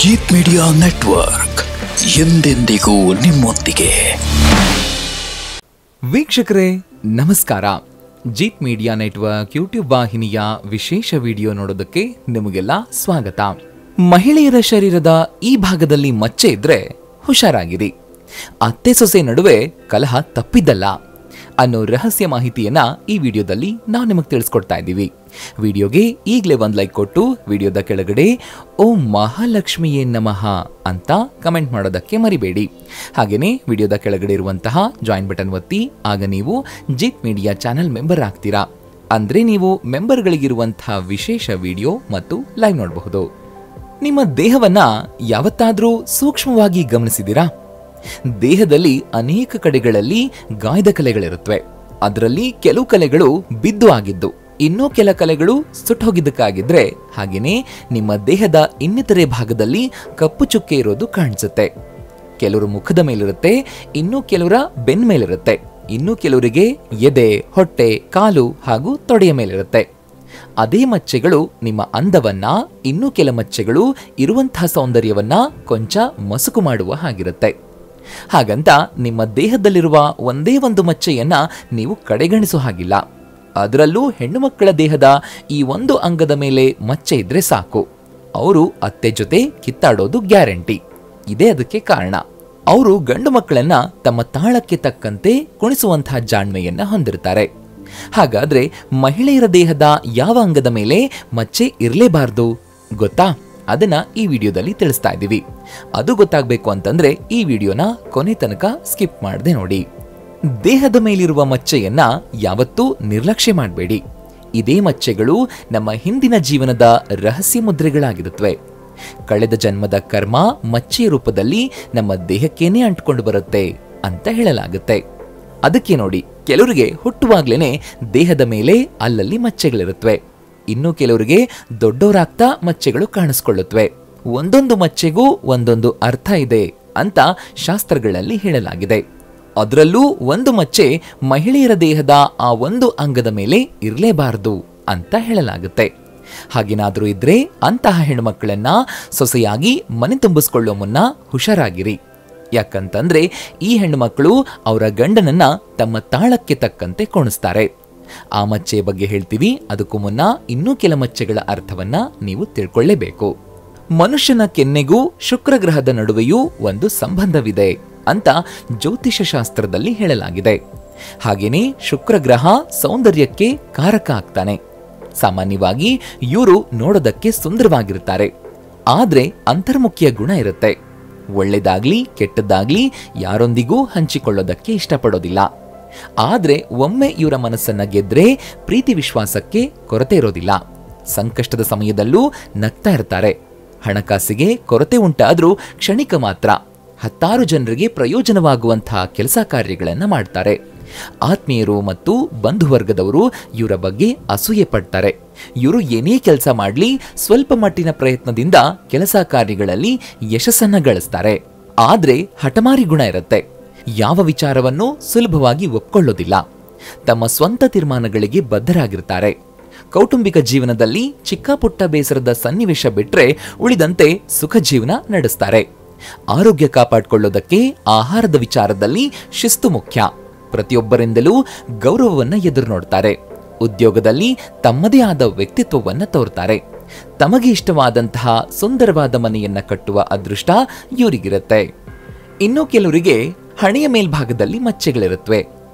Jeet media network ಎಂದೆಂದಿಗೂ ನಿಮ್ಮೊಂದಿಗೆ. ವೀಕ್ಷಕರೇ ನಮಸ್ಕಾರ. ಜೀತ್ ಮೀಡಿಯಾ ನೆಟ್ವರ್ಕ್ ಯೂಟ್ಯೂಬ್ ವಾಹಿನಿಯ ವಿಶೇಷ ವಿಡಿಯೋ ನೋಡೋದಕ್ಕೆ ನಿಮಗೆಲ್ಲ ಸ್ವಾಗತ. ಮಹಿಳೆಯರ ಶರೀರದ ಈ ಭಾಗದಲ್ಲಿ ಮಚ್ಚೆ ಇದ್ರೆ ಹುಷಾರಾಗಿರಿ. ಅತ್ತೆ ಸೊಸೆ ನಡುವೆ ಕಲಹ ತಪ್ಪಿದ್ದಲ್ಲ ಅನ್ನೋ ರಹಸ್ಯ ಮಾಹಿತಿಯನ್ನ ಈ ವಿಡಿಯೋದಲ್ಲಿ ನಾವು ನಿಮಗೆ ತಿಳಿಸ್ಕೊಡ್ತಾ ಇದ್ದೀವಿ. ವಿಡಿಯೋಗೆ ಈಗಲೇ ಒಂದು ಲೈಕ್ ಕೊಟ್ಟು ವಿಡಿಯೋದ ಕೆಳಗಡೆ ಓಂ ಮಹಾಲಕ್ಷ್ಮಿಯೇ ನಮಃ ಅಂತ ಕಮೆಂಟ್ ಮಾಡೋದಕ್ಕೆ ಮರಿಬೇಡಿ. ಹಾಗೆಯೇ ವಿಡಿಯೋದ ಕೆಳಗಡೆ ಇರುವಂತಹ ಜಾಯಿನ್ ಬಟನ್ ಒತ್ತಿ, ಆಗ ನೀವು ಜೀತ್ ಮೀಡಿಯಾ ಚಾನೆಲ್ ಮೆಂಬರ್ ಆಗ್ತೀರಾ. ಅಂದ್ರೆ ನೀವು ಮೆಂಬರ್ಗಳಿಗಿರುವಂತಹ ವಿಶೇಷ ವಿಡಿಯೋ ಮತ್ತು ಲೈವ್ ನೋಡಬಹುದು. ನಿಮ್ಮ ದೇಹವನ್ನ ಯಾವತ್ತಾದ್ರೂ ಸೂಕ್ಷ್ಮವಾಗಿ ಗಮನಿಸಿದಿರಾ? ದೇಹದಲ್ಲಿ ಅನೇಕ ಕಡೆಗಳಲ್ಲಿ ಗಾಯದ ಕಲೆಗಳಿರುತ್ತವೆ. ಅದರಲ್ಲಿ ಕೆಲವು ಕಲೆಗಳು ಬಿದ್ದು ಆಗಿದ್ದು, ಇನ್ನೂ ಕೆಲ ಕಲೆಗಳು ಸುಟ್ಟೋಗಿದ್ದಕ್ಕಾಗಿದ್ರೆ, ಹಾಗೇನೆ ನಿಮ್ಮ ದೇಹದ ಇನ್ನಿತರೆ ಭಾಗದಲ್ಲಿ ಕಪ್ಪು ಚುಕ್ಕೆ ಇರೋದು ಕಾಣಿಸುತ್ತೆ. ಕೆಲವರು ಮುಖದ ಮೇಲಿರುತ್ತೆ, ಇನ್ನು ಕೆಲವರ ಬೆನ್ನ ಮೇಲಿರುತ್ತೆ, ಇನ್ನು ಕೆಲವರಿಗೆ ಎದೆ, ಹೊಟ್ಟೆ, ಕಾಲು ಹಾಗೂ ತೊಡೆಯ ಮೇಲಿರುತ್ತೆ. ಅದೇ ಮಚ್ಚೆಗಳು ನಿಮ್ಮ ಅಂದವನ್ನ, ಇನ್ನೂ ಕೆಲ ಮಚ್ಚೆಗಳು ಇರುವಂತಹ ಸೌಂದರ್ಯವನ್ನ ಕೊಂಚ ಮಸುಕು ಮಾಡುವ ಹಾಗಿರುತ್ತೆ. ಹಾಗಂತ ನಿಮ್ಮ ದೇಹದಲ್ಲಿರುವ ಒಂದೇ ಒಂದು ಮಚ್ಚೆಯನ್ನ ನೀವು ಕಡೆಗಣಿಸೋ ಹಾಗಿಲ್ಲ. ಅದರಲ್ಲೂ ಹೆಣ್ಣು ಮಕ್ಕಳ ದೇಹದ ಈ ಒಂದು ಅಂಗದ ಮೇಲೆ ಮಚ್ಚೆ ಇದ್ರೆ ಸಾಕು, ಅವರು ಅತ್ತೆ ಜೊತೆ ಕಿತ್ತಾಡೋದು ಗ್ಯಾರಂಟಿ. ಇದೇ ಅದಕ್ಕೆ ಕಾರಣ. ಅವರು ಗಂಡು ಮಕ್ಕಳನ್ನ ತಮ್ಮ ತಾಳಕ್ಕೆ ತಕ್ಕಂತೆ ಕುಣಿಸುವಂತಹ ಜಾಣ್ಮೆಯನ್ನ ಹೊಂದಿರ್ತಾರೆ. ಹಾಗಾದ್ರೆ ಮಹಿಳೆಯರ ದೇಹದ ಯಾವ ಅಂಗದ ಮೇಲೆ ಮಚ್ಚೆ ಇರಲೇಬಾರ್ದು ಗೊತ್ತಾ? ಅದನ್ನ ಈ ವಿಡಿಯೋದಲ್ಲಿ ತಿಳಿಸ್ತಾ ಇದ್ದೀವಿ. ಅದು ಗೊತ್ತಾಗಬೇಕು ಅಂತಂದ್ರೆ ಈ ವಿಡಿಯೋನ ಕೊನೆ ತನಕ ಸ್ಕಿಪ್ ಮಾಡದೆ ನೋಡಿ. ದೇಹದ ಮೇಲಿರುವ ಮಚ್ಚೆಯನ್ನ ಯಾವತ್ತೂ ನಿರ್ಲಕ್ಷ್ಯ ಮಾಡಬೇಡಿ. ಇದೇ ಮಚ್ಚೆಗಳು ನಮ್ಮ ಹಿಂದಿನ ಜೀವನದ ರಹಸ್ಯ ಮುದ್ರೆಗಳಾಗಿರುತ್ತವೆ. ಕಳೆದ ಜನ್ಮದ ಕರ್ಮ ಮಚ್ಚೆಯ ರೂಪದಲ್ಲಿ ನಮ್ಮ ದೇಹಕ್ಕೇನೆ ಅಂಟ್ಕೊಂಡು ಬರುತ್ತೆ ಅಂತ ಹೇಳಲಾಗುತ್ತೆ. ಅದಕ್ಕೆ ನೋಡಿ, ಕೆಲವರಿಗೆ ಹುಟ್ಟುವಾಗ್ಲೇನೆ ದೇಹದ ಮೇಲೆ ಅಲ್ಲಲ್ಲಿ ಮಚ್ಚೆಗಳಿರುತ್ತವೆ. ಇನ್ನು ಕೆಲವರಿಗೆ ದೊಡ್ಡವರಾಗ್ತಾ ಮಚ್ಚೆಗಳು ಕಾಣಿಸ್ಕೊಳ್ಳುತ್ತವೆ. ಒಂದೊಂದು ಮಚ್ಚೆಗೂ ಒಂದೊಂದು ಅರ್ಥ ಇದೆ ಅಂತ ಶಾಸ್ತ್ರಗಳಲ್ಲಿ ಹೇಳಲಾಗಿದೆ. ಅದರಲ್ಲೂ ಒಂದು ಮಚ್ಚೆ ಮಹಿಳೆಯರ ದೇಹದ ಆ ಒಂದು ಅಂಗದ ಮೇಲೆ ಇರಲೇಬಾರದು ಅಂತ ಹೇಳಲಾಗುತ್ತೆ. ಹಾಗೇನಾದ್ರೂ ಇದ್ರೆ ಅಂತಹ ಹೆಣ್ಮಕ್ಕಳನ್ನ ಸೊಸೆಯಾಗಿ ಮನೆ ತುಂಬಿಸ್ಕೊಳ್ಳೋ ಮುನ್ನ ಹುಷಾರಾಗಿರಿ. ಯಾಕಂತಂದ್ರೆ ಈ ಹೆಣ್ಣುಮಕ್ಕಳು ಅವರ ಗಂಡನನ್ನ ತಮ್ಮ ತಾಳಕ್ಕೆ ತಕ್ಕಂತೆ ಕುಣಿಸ್ತಾರೆ. ಆ ಮಚ್ಚೆಯ ಬಗ್ಗೆ ಹೇಳ್ತೀವಿ. ಅದಕ್ಕೂ ಮುನ್ನ ಇನ್ನೂ ಕೆಲ ಮಚ್ಚೆಗಳ ಅರ್ಥವನ್ನ ನೀವು ತಿಳ್ಕೊಳ್ಳೇಬೇಕು. ಮನುಷ್ಯನ ಕೆನ್ನೆಗೂ ಶುಕ್ರ ಗ್ರಹದ ನಡುವೆಯೂ ಒಂದು ಸಂಬಂಧವಿದೆ ಅಂತ ಜ್ಯೋತಿಷ ಶಾಸ್ತ್ರದಲ್ಲಿ ಹೇಳಲಾಗಿದೆ. ಹಾಗೇನೆ ಶುಕ್ರ ಗ್ರಹ ಸೌಂದರ್ಯಕ್ಕೆ ಕಾರಕ ಆಗ್ತಾನೆ. ಸಾಮಾನ್ಯವಾಗಿ ಇವರು ನೋಡೋದಕ್ಕೆ ಸುಂದರವಾಗಿರ್ತಾರೆ, ಆದ್ರೆ ಅಂತರ್ಮುಖಿಯ ಗುಣ ಇರುತ್ತೆ. ಒಳ್ಳೆದಾಗ್ಲಿ ಕೆಟ್ಟದ್ದಾಗ್ಲಿ ಯಾರೊಂದಿಗೂ ಹಂಚಿಕೊಳ್ಳೋದಕ್ಕೆ ಇಷ್ಟಪಡೋದಿಲ್ಲ. ಆದ್ರೆ ಒಮ್ಮೆ ಇವರ ಮನಸ್ಸನ್ನ ಗೆದ್ರೆ ಪ್ರೀತಿ ವಿಶ್ವಾಸಕ್ಕೆ ಕೊರತೆ ಇರೋದಿಲ್ಲ. ಸಂಕಷ್ಟದ ಸಮಯದಲ್ಲೂ ನಗ್ತಾ ಇರ್ತಾರೆ. ಹಣಕಾಸಿಗೆ ಕೊರತೆ ಉಂಟಾದ್ರೂ ಕ್ಷಣಿಕ ಮಾತ್ರ. ಹತ್ತಾರು ಜನರಿಗೆ ಪ್ರಯೋಜನವಾಗುವಂತಹ ಕೆಲಸ ಕಾರ್ಯಗಳನ್ನ ಮಾಡ್ತಾರೆ. ಆತ್ಮೀಯರು ಮತ್ತು ಬಂಧುವರ್ಗದವರು ಇವರ ಬಗ್ಗೆ ಅಸೂಯೆ ಪಡ್ತಾರೆ. ಇವರು ಏನೇ ಕೆಲಸ ಮಾಡ್ಲಿ ಸ್ವಲ್ಪ ಮಟ್ಟಿನ ಪ್ರಯತ್ನದಿಂದ ಕೆಲಸ ಕಾರ್ಯಗಳಲ್ಲಿ ಯಶಸ್ಸನ್ನ ಗಳಿಸ್ತಾರೆ. ಆದ್ರೆ ಹಠಮಾರಿ ಗುಣ ಇರುತ್ತೆ. ಯಾವ ವಿಚಾರವನ್ನು ಸುಲಭವಾಗಿ ಒಪ್ಕೊಳ್ಳೋದಿಲ್ಲ. ತಮ್ಮ ಸ್ವಂತ ತೀರ್ಮಾನಗಳಿಗೆ ಬದ್ಧರಾಗಿರ್ತಾರೆ. ಕೌಟುಂಬಿಕ ಜೀವನದಲ್ಲಿ ಚಿಕ್ಕ ಪುಟ್ಟ ಬೇಸರದ ಸನ್ನಿವೇಶ ಬಿಟ್ರೆ ಉಳಿದಂತೆ ಸುಖ ಜೀವನ ನಡೆಸ್ತಾರೆ. ಆರೋಗ್ಯ ಕಾಪಾಡಿಕೊಳ್ಳೋದಕ್ಕೆ ಆಹಾರದ ವಿಚಾರದಲ್ಲಿ ಶಿಸ್ತು ಮುಖ್ಯ. ಪ್ರತಿಯೊಬ್ಬರಿಂದಲೂ ಗೌರವವನ್ನ ಎದುರು ನೋಡ್ತಾರೆ. ಉದ್ಯೋಗದಲ್ಲಿ ತಮ್ಮದೇ ಆದ ವ್ಯಕ್ತಿತ್ವವನ್ನ ತೋರ್ತಾರೆ. ತಮಗೆ ಇಷ್ಟವಾದಂತಹ ಸುಂದರವಾದ ಮನೆಯನ್ನ ಕಟ್ಟುವ ಅದೃಷ್ಟ ಇವರಿಗಿರುತ್ತೆ. ಇನ್ನು ಕೆಲವರಿಗೆ ಹಣೆಯ ಮೇಲ್ಭಾಗದಲ್ಲಿ ಮಚ್ಚೆಗಳಿರುತ್ತವೆ.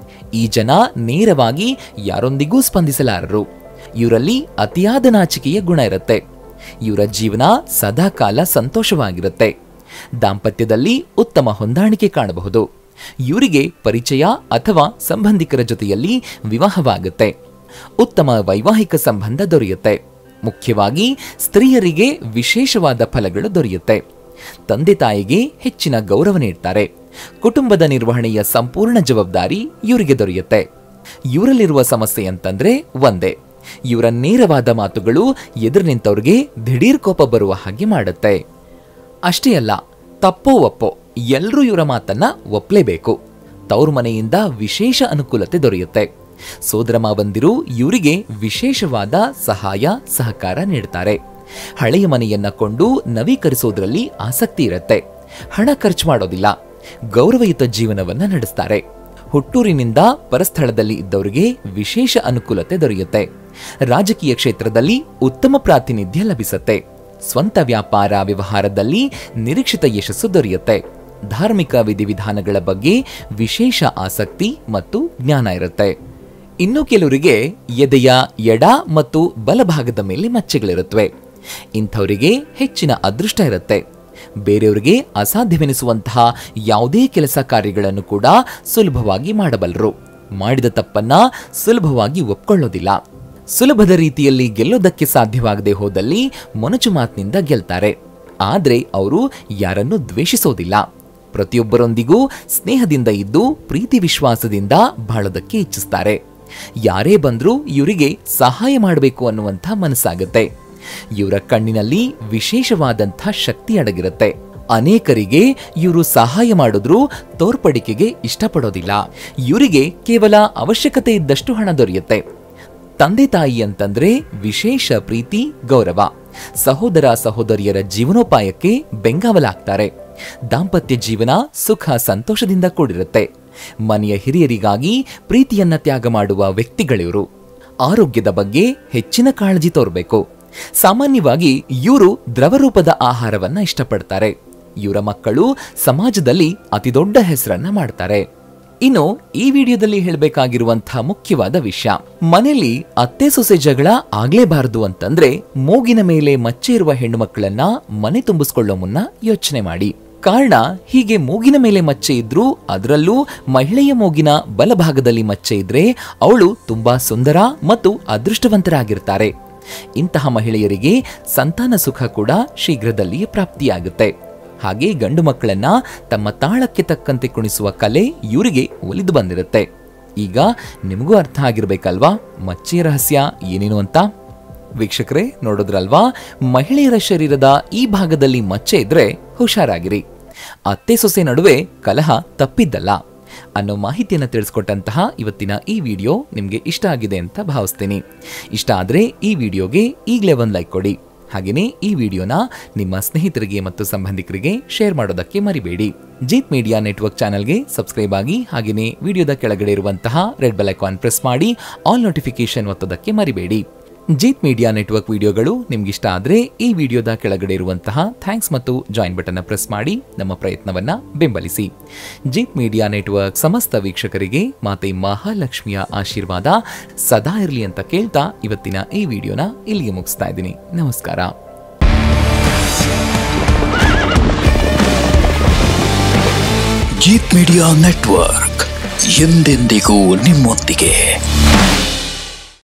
ಈ ಜನ ನೇರವಾಗಿ ಯಾರೊಂದಿಗೂ ಸ್ಪಂದಿಸಲಾರರು. ಇವರಲ್ಲಿ ಅತಿಯಾದ ನಾಚಿಕೆಯ ಗುಣ ಇರುತ್ತೆ. ಇವರ ಜೀವನ ಸದಾಕಾಲ ಸಂತೋಷವಾಗಿರುತ್ತೆ. ದಾಂಪತ್ಯದಲ್ಲಿ ಉತ್ತಮ ಹೊಂದಾಣಿಕೆ ಕಾಣಬಹುದು. ಇವರಿಗೆ ಪರಿಚಯ ಅಥವಾ ಸಂಬಂಧಿಕರ ಜೊತೆಯಲ್ಲಿ ವಿವಾಹವಾಗುತ್ತೆ. ಉತ್ತಮ ವೈವಾಹಿಕ ಸಂಬಂಧ ದೊರೆಯುತ್ತೆ. ಮುಖ್ಯವಾಗಿ ಸ್ತ್ರೀಯರಿಗೆ ವಿಶೇಷವಾದ ಫಲಗಳು ದೊರೆಯುತ್ತೆ. ತಂದೆ ತಾಯಿಗೆ ಹೆಚ್ಚಿನ ಗೌರವ ನೀಡ್ತಾರೆ. ಕುಟುಂಬದ ನಿರ್ವಹಣೆಯ ಸಂಪೂರ್ಣ ಜವಾಬ್ದಾರಿ ಇವರಿಗೆ ದೊರೆಯುತ್ತೆ. ಇವರಲ್ಲಿರುವ ಸಮಸ್ಯೆ ಅಂತಂದ್ರೆ ಒಂದೇ, ಇವರ ನೇರವಾದ ಮಾತುಗಳು ಎದುರು ನಿಂತವ್ರಿಗೆ ದಿಢೀರ್ ಕೋಪ ಬರುವ ಹಾಗೆ ಮಾಡುತ್ತೆ. ಅಷ್ಟೇ ಅಲ್ಲ, ತಪ್ಪೋ ಒಪ್ಪೋ ಎಲ್ಲರೂ ಇವರ ಮಾತನ್ನ ಒಪ್ಪಲೇಬೇಕು. ತವರು ಮನೆಯಿಂದ ವಿಶೇಷ ಅನುಕೂಲತೆ ದೊರೆಯುತ್ತೆ. ಸೋದರ ಮಾವಂದಿರು ಇವರಿಗೆ ವಿಶೇಷವಾದ ಸಹಾಯ ಸಹಕಾರ ನೀಡುತ್ತಾರೆ. ಹಳೆಯ ಮನೆಯನ್ನ ಕೊಂಡು ನವೀಕರಿಸೋದ್ರಲ್ಲಿ ಆಸಕ್ತಿ ಇರುತ್ತೆ. ಹಣ ಖರ್ಚು ಮಾಡೋದಿಲ್ಲ. ಗೌರವಯುತ ಜೀವನವನ್ನ ನಡೆಸ್ತಾರೆ. ಹುಟ್ಟೂರಿನಿಂದ ಪರಸ್ಥಳದಲ್ಲಿ ಇದ್ದವರಿಗೆ ವಿಶೇಷ ಅನುಕೂಲತೆ ದೊರೆಯುತ್ತೆ. ರಾಜಕೀಯ ಕ್ಷೇತ್ರದಲ್ಲಿ ಉತ್ತಮ ಪ್ರಾತಿನಿಧ್ಯ ಲಭಿಸುತ್ತೆ. ಸ್ವಂತ ವ್ಯಾಪಾರ ವ್ಯವಹಾರದಲ್ಲಿ ನಿರೀಕ್ಷಿತ ಯಶಸ್ಸು ದೊರೆಯುತ್ತೆ. ಧಾರ್ಮಿಕ ವಿಧಿವಿಧಾನಗಳ ಬಗ್ಗೆ ವಿಶೇಷ ಆಸಕ್ತಿ ಮತ್ತು ಜ್ಞಾನ ಇರುತ್ತೆ. ಇನ್ನು ಕೆಲವರಿಗೆ ಎದೆಯ ಎಡ ಮತ್ತು ಬಲಭಾಗದ ಮೇಲೆ ಮಚ್ಚೆಗಳಿರುತ್ತವೆ. ಇಂಥವರಿಗೆ ಹೆಚ್ಚಿನ ಅದೃಷ್ಟ ಇರುತ್ತೆ. ಬೇರೆಯವರಿಗೆ ಅಸಾಧ್ಯವೆನಿಸುವಂತಹ ಯಾವುದೇ ಕೆಲಸ ಕಾರ್ಯಗಳನ್ನು ಕೂಡ ಸುಲಭವಾಗಿ ಮಾಡಬಲ್ಲರು. ಮಾಡಿದ ತಪ್ಪನ್ನ ಸುಲಭವಾಗಿ ಒಪ್ಕೊಳ್ಳೋದಿಲ್ಲ. ಸುಲಭದ ರೀತಿಯಲ್ಲಿ ಗೆಲ್ಲೋದಕ್ಕೆ ಸಾಧ್ಯವಾಗದೆ ಹೋದಲ್ಲಿ ಮೊನಚು ಮಾತಿನಿಂದ ಗೆಲ್ತಾರೆ. ಆದ್ರೆ ಅವರು ಯಾರನ್ನು ದ್ವೇಷಿಸೋದಿಲ್ಲ. ಪ್ರತಿಯೊಬ್ಬರೊಂದಿಗೂ ಸ್ನೇಹದಿಂದ ಇದ್ದು ಪ್ರೀತಿ ವಿಶ್ವಾಸದಿಂದ ಬಾಳೋದಕ್ಕೆ ಇಚ್ಛಿಸ್ತಾರೆ. ಯಾರೇ ಬಂದ್ರೂ ಇವರಿಗೆ ಸಹಾಯ ಮಾಡಬೇಕು ಅನ್ನುವಂಥ ಮನಸ್ಸಾಗುತ್ತೆ. ಇವರ ಕಣ್ಣಿನಲ್ಲಿ ವಿಶೇಷವಾದಂಥ ಶಕ್ತಿ ಅಡಗಿರುತ್ತೆ. ಅನೇಕರಿಗೆ ಇವರು ಸಹಾಯ ಮಾಡಿದ್ರೂ ತೋರ್ಪಡಿಕೆಗೆ ಇಷ್ಟಪಡೋದಿಲ್ಲ. ಇವರಿಗೆ ಕೇವಲ ಅವಶ್ಯಕತೆ ಇದ್ದಷ್ಟು ಹಣ ದೊರೆಯುತ್ತೆ. ತಂದೆ ತಾಯಿ ಅಂತಂದ್ರೆ ವಿಶೇಷ ಪ್ರೀತಿ ಗೌರವ. ಸಹೋದರ ಸಹೋದರಿಯರ ಜೀವನೋಪಾಯಕ್ಕೆ ಬೆಂಗಾವಲಾಗ್ತಾರೆ. ದಾಂಪತ್ಯ ಜೀವನ ಸುಖ ಸಂತೋಷದಿಂದ ಕೂಡಿರುತ್ತೆ. ಮನೆಯ ಹಿರಿಯರಿಗಾಗಿ ಪ್ರೀತಿಯನ್ನ ತ್ಯಾಗ ಮಾಡುವ ವ್ಯಕ್ತಿಗಳಿವರು. ಆರೋಗ್ಯದ ಬಗ್ಗೆ ಹೆಚ್ಚಿನ ಕಾಳಜಿ ತೋರಬೇಕು. ಸಾಮಾನ್ಯವಾಗಿ ಇವರು ದ್ರವರೂಪದ ಆಹಾರವನ್ನ ಇಷ್ಟಪಡ್ತಾರೆ. ಇವರ ಮಕ್ಕಳು ಸಮಾಜದಲ್ಲಿ ಅತಿದೊಡ್ಡ ಹೆಸರನ್ನ ಮಾಡ್ತಾರೆ. ಇನ್ನು ಈ ವಿಡಿಯೋದಲ್ಲಿ ಹೇಳಬೇಕಾಗಿರುವಂತಹ ಮುಖ್ಯವಾದ ವಿಷಯ, ಮನೆಯಲ್ಲಿ ಅತ್ತೆ ಸೊಸೆ ಜಗಳ ಆಗ್ಲೇಬಾರದು ಅಂತಂದ್ರೆ ಮೂಗಿನ ಮೇಲೆ ಮಚ್ಚೆ ಇರುವ ಹೆಣ್ಣು ಮಕ್ಕಳನ್ನ ಮನೆ ತುಂಬಿಸ್ಕೊಳ್ಳೋ ಮುನ್ನ ಯೋಚನೆ ಮಾಡಿ. ಕಾರಣ, ಹೀಗೆ ಮೂಗಿನ ಮೇಲೆ ಮಚ್ಚೆ ಇದ್ರೂ ಅದರಲ್ಲೂ ಮಹಿಳೆಯ ಮೂಗಿನ ಬಲಭಾಗದಲ್ಲಿ ಮಚ್ಚೆ ಇದ್ರೆ ಅವಳು ತುಂಬಾ ಸುಂದರ ಮತ್ತು ಅದೃಷ್ಟವಂತರಾಗಿರ್ತಾರೆ. ಇಂತಹ ಮಹಿಳೆಯರಿಗೆ ಸಂತಾನ ಸುಖ ಕೂಡ ಶೀಘ್ರದಲ್ಲಿಯೇ ಪ್ರಾಪ್ತಿಯಾಗುತ್ತೆ. ಹಾಗೆ ಗಂಡು ಮಕ್ಕಳನ್ನ ತಮ್ಮ ತಾಳಕ್ಕೆ ತಕ್ಕಂತೆ ಕುಣಿಸುವ ಕಲೆ ಇವರಿಗೆ ಒಲಿದು ಬಂದಿರುತ್ತೆ. ಈಗ ನಿಮಗೂ ಅರ್ಥ ಆಗಿರ್ಬೇಕಲ್ವಾ ಮಚ್ಚೆಯ ರಹಸ್ಯ ಏನೇನು ಅಂತ? ವೀಕ್ಷಕರೇ, ನೋಡಿದ್ರಲ್ವಾ, ಮಹಿಳೆಯರ ಶರೀರದ ಈ ಭಾಗದಲ್ಲಿ ಮಚ್ಚೆ ಇದ್ರೆ ಹುಷಾರಾಗಿರಿ. ಅತ್ತೆ ಸೊಸೆ ನಡುವೆ ಕಲಹ ತಪ್ಪಿದ್ದಲ್ಲ ಅನ್ನೋ ಮಾಹಿತಿಯನ್ನು ತಿಳಿಸ್ಕೊಟ್ಟಂತಹ ಇವತ್ತಿನ ಈ ವಿಡಿಯೋ ನಿಮಗೆ ಇಷ್ಟ ಆಗಿದೆ ಅಂತ ಭಾವಿಸ್ತೀನಿ. ಇಷ್ಟ ಆದ್ರೆ ಈ ವಿಡಿಯೋಗೆ ಈಗಲೇ ಒಂದು ಲೈಕ್ ಕೊಡಿ. ಹಾಗೆಯೇ ಈ ವಿಡಿಯೋನ ನಿಮ್ಮ ಸ್ನೇಹಿತರಿಗೆ ಮತ್ತು ಸಂಬಂಧಿಕರಿಗೆ ಶೇರ್ ಮಾಡೋದಕ್ಕೆ ಮರಿಬೇಡಿ. ಜೀತ್ ಮೀಡಿಯಾ ನೆಟ್ವರ್ಕ್ ಚಾನೆಲ್ಗೆ ಸಬ್ಸ್ಕ್ರೈಬ್ ಆಗಿ ಹಾಗೆಯೇ ವಿಡಿಯೋದ ಕೆಳಗಡೆ ಇರುವಂತಹ ರೆಡ್ ಬೆಲ್ ಐಕಾನ್ ಪ್ರೆಸ್ ಮಾಡಿ ಆಲ್ ನೋಟಿಫಿಕೇಶನ್ ಒತ್ತೋದಕ್ಕೆ ಮರಿಬೇಡಿ. ಜೀತ್ ಮೀಡಿಯಾ ನೆಟ್ವರ್ಕ್ ವಿಡಿಯೋಗಳು ನಿಮ್ಗಿಷ್ಟ ಆದ್ರೆ ಈ ವಿಡಿಯೋದ ಕೆಳಗಡೆ ಇರುವಂತಹ ಥ್ಯಾಂಕ್ಸ್ ಮತ್ತು ಜಾಯಿನ್ ಬಟನ್ ಪ್ರೆಸ್ ಮಾಡಿ ನಮ್ಮ ಪ್ರಯತ್ನವನ್ನ ಬೆಂಬಲಿಸಿ. ಜೀತ್ ಮೀಡಿಯಾ ನೆಟ್ವರ್ಕ್ ಸಮಸ್ತ ವೀಕ್ಷಕರಿಗೆ ಮಾತೆ ಮಹಾಲಕ್ಷ್ಮಿಯ ಆಶೀರ್ವಾದ ಸದಾ ಇರಲಿ ಅಂತ ಕೇಳ್ತಾ ಇವತ್ತಿನ ಈ ವಿಡಿಯೋನ ಇಲ್ಲಿಗೆ ಮುಗಿಸ್ತಾ ಇದ್ದೀನಿ. ನಮಸ್ಕಾರ. ಜೀತ್ ಮೀಡಿಯಾ ನೆಟ್ವರ್ಕ್ ಎಂದೆಂದಿಗೂ ನಿಮ್ಮೊಂದಿಗೆ.